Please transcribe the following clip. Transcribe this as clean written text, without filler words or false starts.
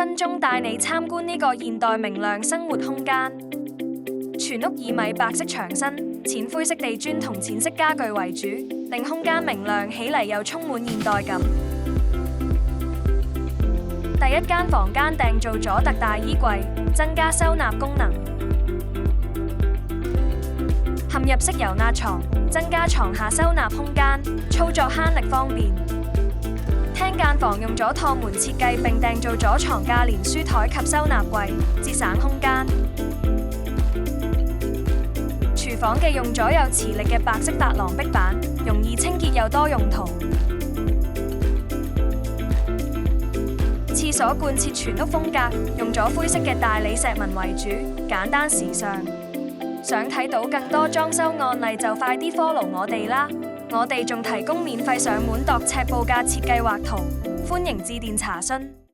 分鐘帶你參觀呢個現代明亮生活空間。全屋以米白色牆身、淺灰色地磚同淺色家具為主，令空間明亮起嚟又充滿現代感。第一間房間訂做咗特大衣櫃，增加收納功能。嵌入式油壓床，增加床下收納空間，操作慳力方便。廳間房用咗趟門設計並訂做咗床架連書台及收納櫃，節省空間。廚房嘅用咗有磁力嘅白色珐琅壁板，容易清潔又多用途。廁所貫徹全屋風格，用咗灰色嘅大理石紋為主，簡單時尚。想睇到更多裝修案例就快啲 follow 我哋啦！我哋仲提供免費上門度尺報價設計畫圖，歡迎致電查詢。